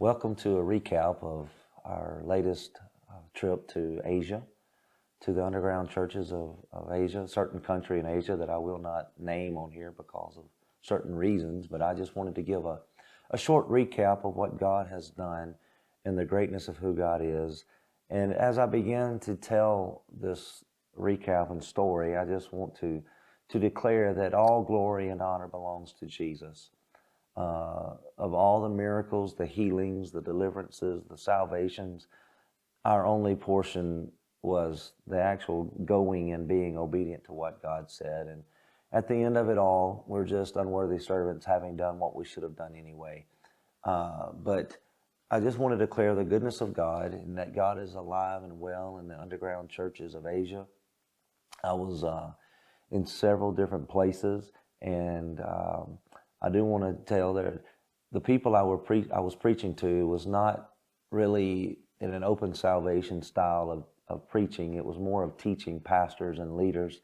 Welcome to a recap of our latest trip to Asia, to the underground churches of Asia, a certain country in Asia that I will not name on here because of certain reasons, but I just wanted to give a short recap of what God has done and the greatness of who God is. And as I begin to tell this recap and story, I just want to declare that all glory and honor belongs to Jesus. Of all the miracles, the healings, the deliverances, the salvations, our only portion was the actual going and being obedient to what God said. And at the end of it all, we're just unworthy servants having done what we should have done anyway. But I just want to declare the goodness of God and that God is alive and well in the underground churches of Asia. I was in several different places, and I do want to tell that the people I was preaching to was not really in an open salvation style of preaching. It was more of teaching pastors and leaders.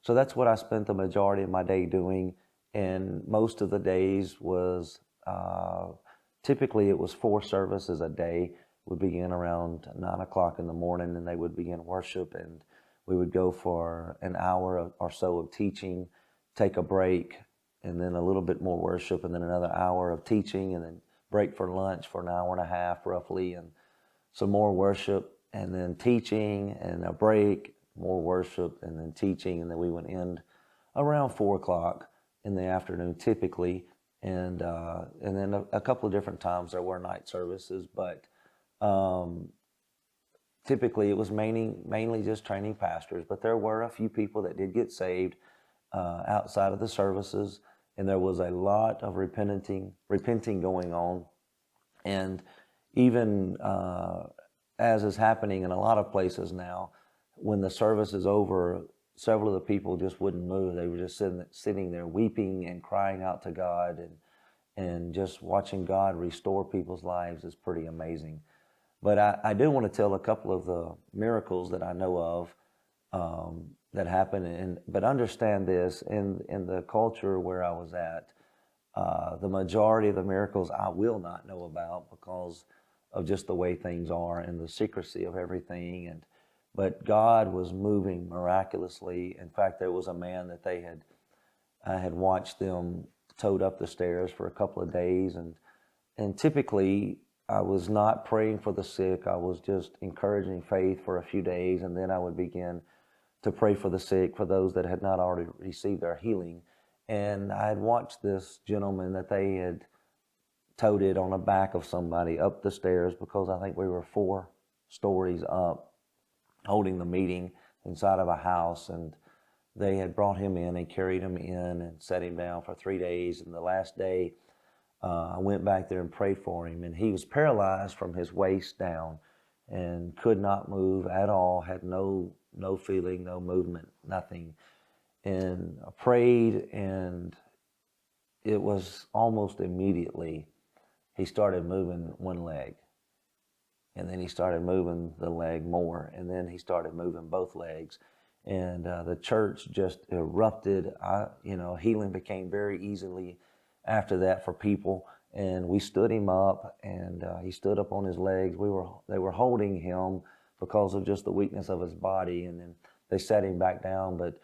So that's what I spent the majority of my day doing, and most of the days was typically it was 4 services a day. Would begin around 9 o'clock in the morning, and they would begin worship, and we would go for an hour or so of teaching, take a break, and then a little bit more worship, and then another hour of teaching, and then break for lunch for an hour and a half roughly, and some more worship, and then teaching, and a break, more worship, and then teaching, and then we would end around 4 o'clock in the afternoon typically, and then a couple of different times there were night services, but typically it was mainly just training pastors, but there were a few people that did get saved outside of the services, and there was a lot of repenting going on. And even as is happening in a lot of places now, when the service is over, several of the people just wouldn't move. They were just sitting there weeping and crying out to God, and just watching God restore people's lives is pretty amazing. But I do want to tell a couple of the miracles that I know of that happened. But understand this, in the culture where I was at, the majority of the miracles I will not know about because of just the way things are and the secrecy of everything. But God was moving miraculously. In fact, there was a man that I had watched them towed up the stairs for a couple of days, and typically I was not praying for the sick. I was just encouraging faith for a few days, and then I would begin to pray for the sick, for those that had not already received their healing. And I had watched this gentleman that they had toted on the back of somebody up the stairs, because I think we were 4 stories up, holding the meeting inside of a house, and they had brought him in and carried him in and set him down for 3 days. And the last day, I went back there and prayed for him, and he was paralyzed from his waist down and could not move at all, had no feeling, no movement, nothing. And I prayed, and it was almost immediately he started moving one leg, and then he started moving the leg more, and then he started moving both legs, and the church just erupted. Healing became very easily after that for people, and we stood him up, and he stood up on his legs. They were holding him because of just the weakness of his body, and then they set him back down. But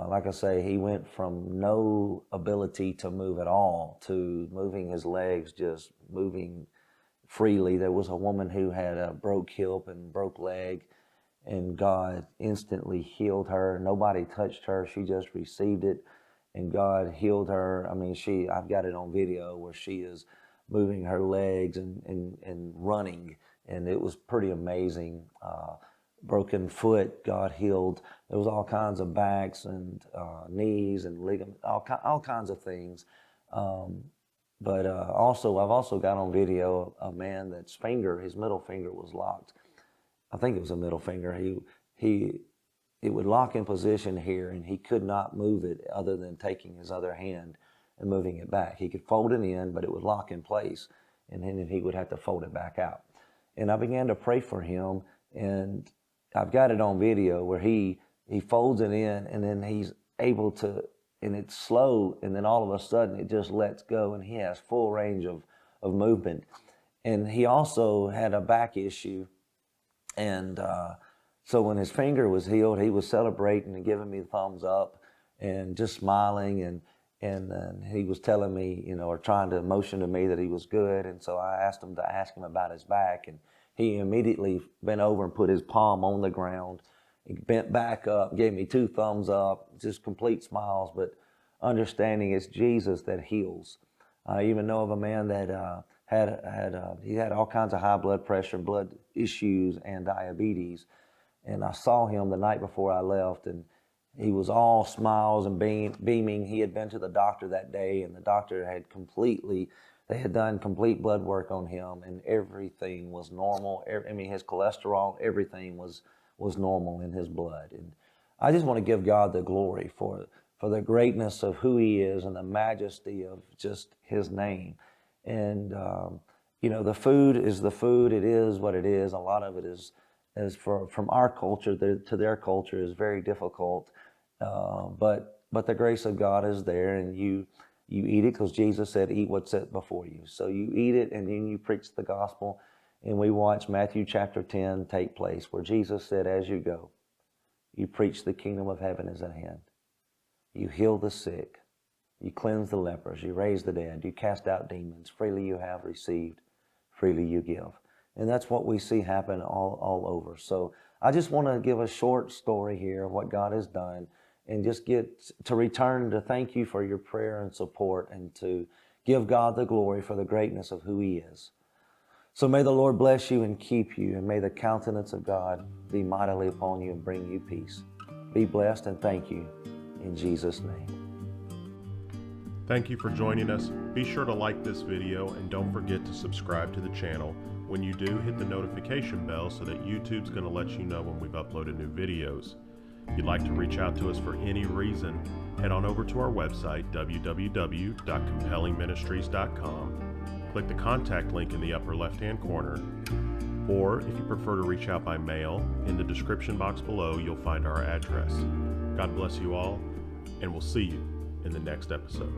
like I say, he went from no ability to move at all to moving his legs, just moving freely. There was a woman who had a broke hip and broke leg, and God instantly healed her. Nobody touched her. She just received it, and God healed her. I mean, I've got it on video where she is moving her legs and running, and it was pretty amazing. Broken foot, God healed. There was all kinds of backs and knees and ligaments, all kinds of things. But I've also got on video a man that's his middle finger was locked. I think it was a middle finger. It would lock in position here, and he could not move it other than taking his other hand and moving it back. He could fold it in, but it would lock in place, and then he would have to fold it back out. And I began to pray for him, and I've got it on video where he folds it in, and then he's able to, and it's slow, and then all of a sudden it just lets go, and he has full range of movement. And he also had a back issue. And so when his finger was healed, he was celebrating and giving me the thumbs up and just smiling. And he was telling me, or trying to motion to me that he was good. And so I asked him to ask him about his back. And he immediately bent over and put his palm on the ground. He bent back up, gave me 2 thumbs up, just complete smiles, but understanding it's Jesus that heals. I even know of a man that he had all kinds of high blood pressure, blood issues, and diabetes. And I saw him the night before I left, and he was all smiles and beaming. He had been to the doctor that day, and the doctor they had done complete blood work on him, and everything was normal. His cholesterol, everything was normal in his blood. And I just want to give God the glory for the greatness of who he is and the majesty of just his name. And, the food is the food. It is what it is. A lot of it is from our culture to their culture is very difficult. But the grace of God is there, and you eat it because Jesus said, eat what's set before you. So you eat it, and then you preach the gospel. And we watch Matthew chapter 10 take place, where Jesus said, as you go, you preach the kingdom of heaven is at hand. You heal the sick. You cleanse the lepers. You raise the dead. You cast out demons. Freely you have received. Freely you give. And that's what we see happen all over. So I just want to give a short story here of what God has done, and just get to return to thank you for your prayer and support, and to give God the glory for the greatness of who he is. So may the Lord bless you and keep you, and may the countenance of God be mightily upon you and bring you peace. Be blessed, and thank you in Jesus' name. Thank you for joining us. Be sure to like this video, and don't forget to subscribe to the channel. When you do, hit the notification bell so that YouTube's going to let you know when we've uploaded new videos. If you'd like to reach out to us for any reason, head on over to our website, www.compellingministries.com. Click the contact link in the upper left-hand corner, or if you prefer to reach out by mail, in the description box below you'll find our address. God bless you all, and we'll see you in the next episode.